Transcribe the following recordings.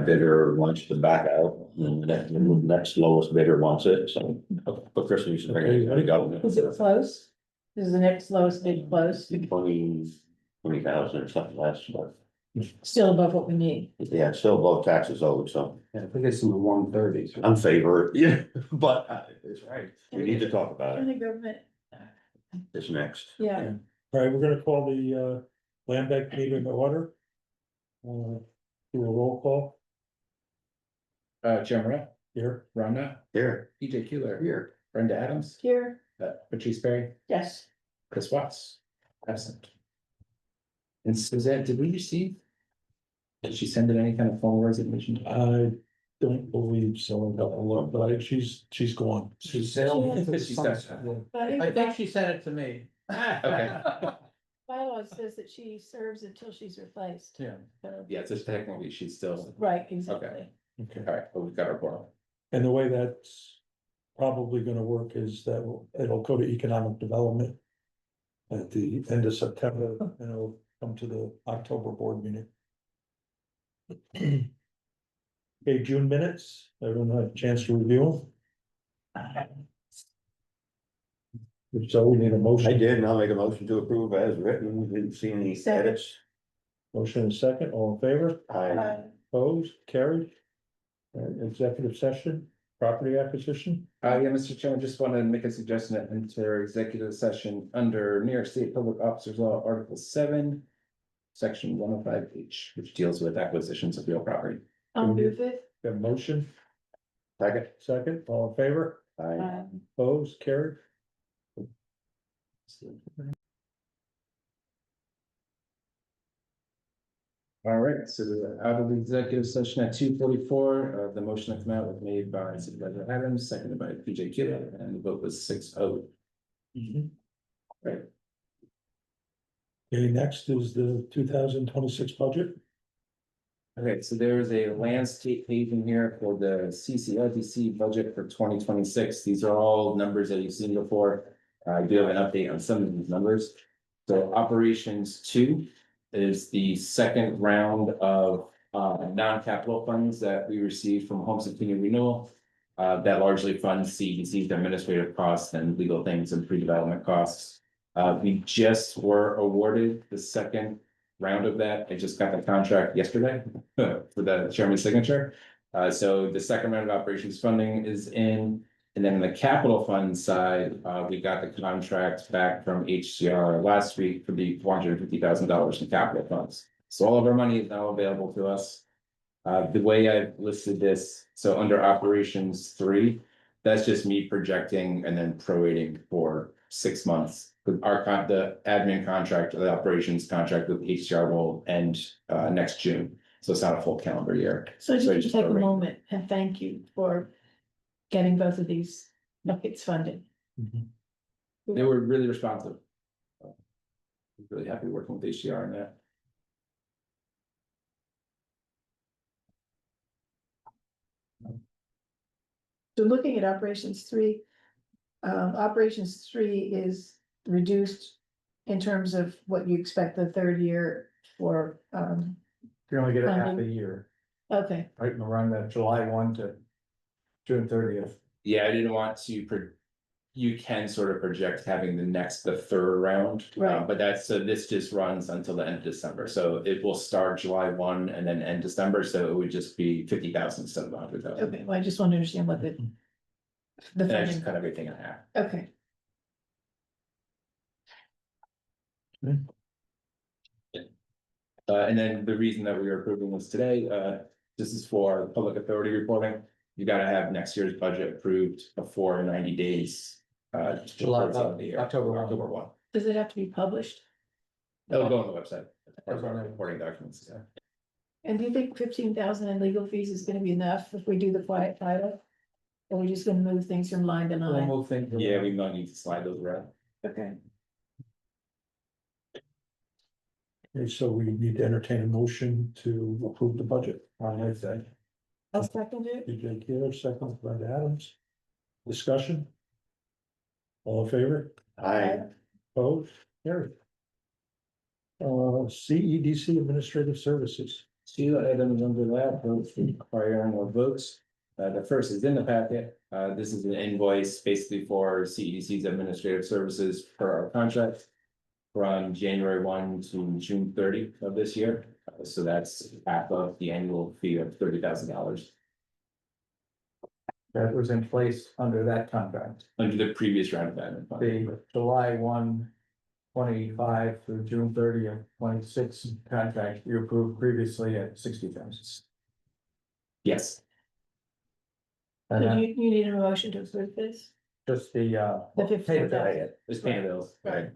bidder wants to back out, and the next lowest bidder wants it, so. But Chris needs to bring it to the government. Is it close? Is the next lowest bid close? 20,000 or something less, but Still above what we need? yeah, it's still above taxes owed, so Yeah, I think it's in the 130s. I'm favor, yeah, but it's right. We need to talk about it. County government, It's next. yeah. All right, we're gonna call the land bank meeting to order. Do a roll call Jim Rowe, here. Rhonda, Here, EJ Keeler, here. Brenda Adams, Here, Patrice Berry, yes. Chris Watts, absent. And Suzette, did we receive? Did she send in any kind of formal resignation? I don't believe so. I got to look, but she's gone. She's sailed. She's got- I think she sent it to me. Okay, bylaw says that she serves until she's replaced. Yeah. So, yeah, so technically she's still, right, exactly. Okay, all right, but we've got our quorum. and the way that's probably gonna work is that it'll go to economic development at the end of September, and it'll come to the October board meeting. Okay, June minutes, everyone had a chance to review them? If so, we need a I motion. did, and I'll make a motion to approve as written. Didn't see any Second. edits. Motion and second, all in favor? I, Opposed, carried. Executive session, property acquisition, Yeah, Mr. Chairman, just want to make a suggestion that enter executive session under New York State Public Officers Law, Article 7, Section 105H, which deals with acquisitions of real property. I'll move it. got a motion, second, all in favor, I, opposed, carried. All right, so we're out of the executive session at 2:44. The motion that came out was made by Supervisor Adams, seconded by PJ Kidder, and the vote was 6-0. Right. Okay, next is the 2026 budget. Okay, so there is a landscape page in here for the CCLBC budget for 2026. These are all numbers that you've seen before. I do have an update on some of these numbers. So operations 2 is the second round of non-capital funds that we received from Home Continuing Renewal. That largely funds CDC's administrative costs and legal things and pre-development costs. We just were awarded the second round of that. I just got the contract yesterday for the chairman's signature. So the second round of operations funding is in. And then in the capital fund side, we got the contract back from HCR last week for the $450,000 in capital funds. So all of our money is now available to us. The way I've listed this, so under operations 3, that's just me projecting and then prorating for 6 months. The admin contract, the operations contract with HCR will end next June. So it's not a full calendar year. So just So to just take a prorate. moment and thank you for getting both of these buckets funded. They were really responsive. Really happy working with HCR on that. So looking at operations 3, operations 3 is reduced in terms of what you expect the third year for, You only get a half a Funding. year, okay, right, and around that July 1 to June 30th. Yeah, I didn't want to you can sort of project having the third round. Right. But this just runs until the end of December, so it will start July 1 and then end December, so it would just be 50,000 instead of 100,000. okay, well, I just want to understand what the And I just funding, cut everything in half. okay. And then the reason that we are approving this today, this is for public authority reporting. You gotta have next year's budget approved before 90 days. July, towards the end of the year, October 1. October 1. Does it have to be published? It'll go on the website. That's on there. Reporting documents, yeah. And do you think 15,000 in legal fees is gonna be enough if we do the quiet title? Or are we just gonna move things from line to We'll line? move things. Yeah, we might need to slide those around. Okay, Okay, so we need to entertain a motion to approve the budget on that day. I'll second it. PJ Keeler, second, Brenda Adams. Discussion? All in favor? I, Opposed? Carried. CEDC Administrative Services. Two items under that, both requiring more votes. The first is in the packet. This is an invoice basically for CEDC's administrative services per our contract. From January 1 to June 30 of this year. So that's half of the annual fee of $30,000 That was in place under that contract. under the previous round of admin funding. The July 1, 25 through June 30 of 26 contract you approved previously at 60,000. Yes, So And then you need a motion to approve this? just the The pay 54,000. there's payment bills. Right.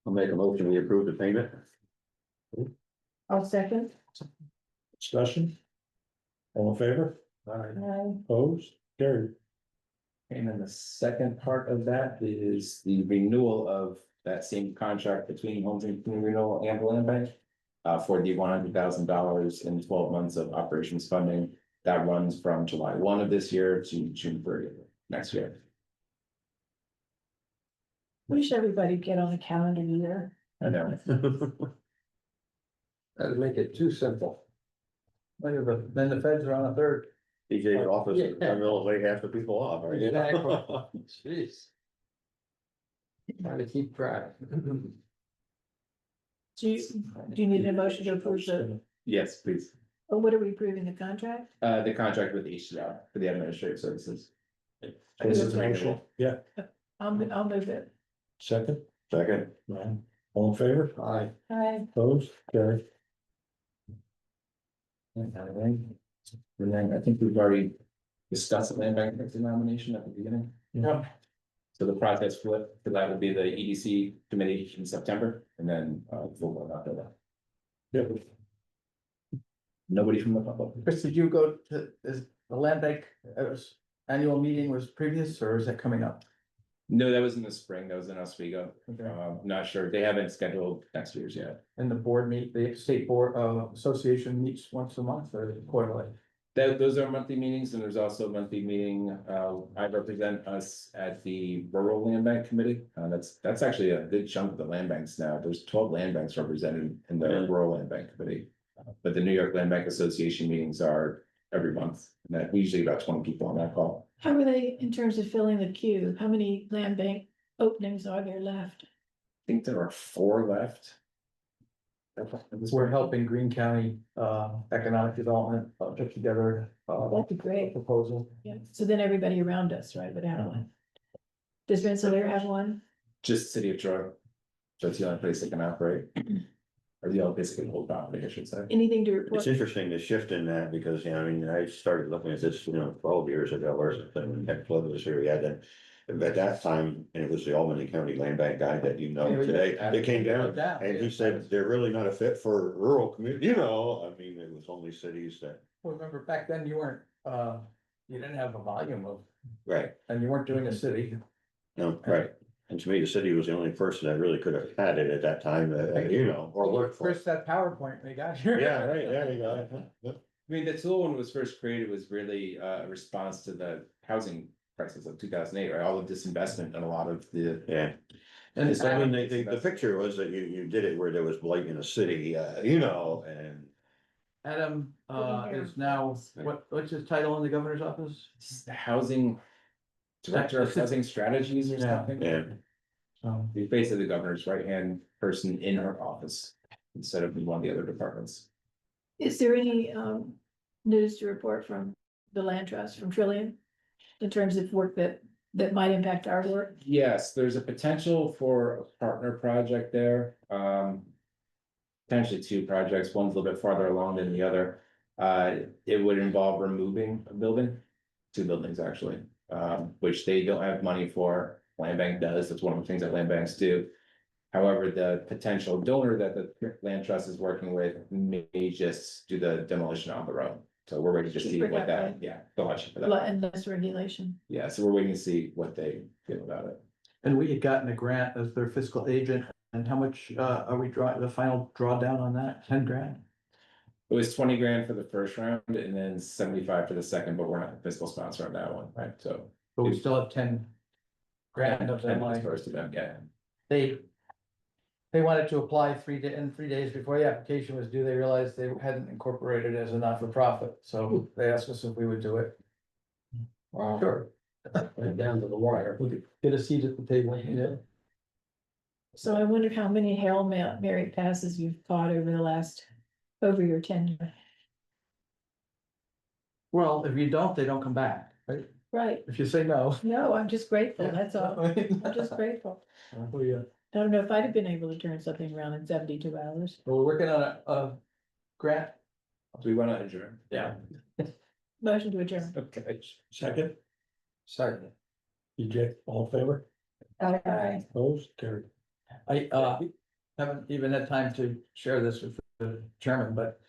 I'll make a motion, we approve the payment. I'll second. Discussion? All in favor? Opposed? Carried. And then the second part of that is the renewal of that same contract between Homes and Community Renewal and the Land Bank. For the $100,000 in 12 months of operations funding that runs from July 1 of this year to June 30th next year. Wish everybody get on a calendar year. I know. That'd make it too simple. Then the feds are on a third. DJ's office, Yeah. in the middle of lay half the people off, right? Jeez. Trying to keep track. Do you need a motion to approve the, Yes, please. or what are we approving, the contract? The contract with HCR for the administrative services. This is a motion. Yeah, I'll move it. second, Second, Ryan, all in favor? Aye. Aye. Opposed? Carried. And then I think we've already discussed the land bank nomination at the beginning. Yeah. So the process flip, for that will be the EDC committee in September, and then full vote after that. Yeah, Nobody from the public. Chris, did you go to, is the land bank, annual meeting was previous or is that coming up? No, that was in the spring, that was in Oswego. Okay. Not sure, they haven't scheduled next year's yet. And the board the state board association meets once a month or quarterly? Those are monthly meetings, and there's also a monthly meeting, I represent us at the Rural Land Bank Committee. That's actually a big chunk of the land banks now, there's 12 land banks represented in the Yeah. Rural Land Bank Committee. But the New York Land Bank Association meetings are every month, and that usually about 20 people on that call. How are they in terms of filling the queue? How many land bank openings are there left? I think there are 4 left. We're helping Green County Economic Development put together That'd be a great. proposal. Yeah, so then everybody around us, right, would have one. Does Rensselaer have one? Just City of Troy. So it's the only place they can operate. Or the only place they can hold property, I should say. Anything to report? it's interesting to shift in that because, I mean, I started looking at this, 12 years ago or something, when Heck Flood was here, we had that. At that time, and it was the Albany County Land Bank guy that today, they came down. And he said, they're really not a fit for rural community, I mean, it was only cities that, Well, remember back then you weren't, you didn't have a volume of, right, and you weren't doing a city. no, right. And to me, the city was the only person that really could have had it at that time, or worked for. Chris, that PowerPoint they got here. Yeah, right, there you go. I mean, the tool when it was first created was really a response to the housing crisis of 2008, right? All of disinvestment and a lot of the. Yeah. And I mean, the picture was that you did it where there was blight in a city, and. Adam is now, what's his title in the governor's office? The housing director of housing strategies or Yeah. something. Yeah. So, He's basically the governor's right-hand person in her office instead of in one of the other departments. Is there any news to report from the land trust, from Trillium? In terms of work that might impact our work? Yes, there's a potential for a partner project there. Potentially 2 projects, one's a little bit farther along than the other. It would involve removing a building, 2 buildings actually, which they don't have money for. Land bank does, that's one of the things that land banks do. However, the potential donor that the land trust is working with may just do the demolition on the road. So we're waiting to see Cheaper what that that, way. yeah, they'll let you for And that. less regulation. Yeah, so we're waiting to see what they feel about it. and we had gotten a grant as their fiscal agent, and how much are we the final drawdown on that, 10 grand? It was 20 grand for the first round and then 75 for the second, but we're not the fiscal sponsor on that one, right? So. But we still have 10 grand of that And money. first of them, yeah. They, They wanted to apply in 3 days before the application was due, they realized they hadn't incorporated it as a not-for-profit, so they asked us if we would do it. Wow. Sure. Right down to the wire. We could get a seat at the table, yeah. So I wonder how many Hail Mary passes you've caught over your tenure. Well, if you don't, they don't come back, right? Right, If you say no. no, I'm just grateful, that's all, I'm just grateful. We, I don't know if I'd have been able to turn something around in 72 hours. we're working on a grant. Do we wanna adjourn? Yeah. Motion to adjourn. Okay. Second, Sorry. EJ, all in favor, Aye. opposed, carried. I haven't even had time to share this with the chairman, but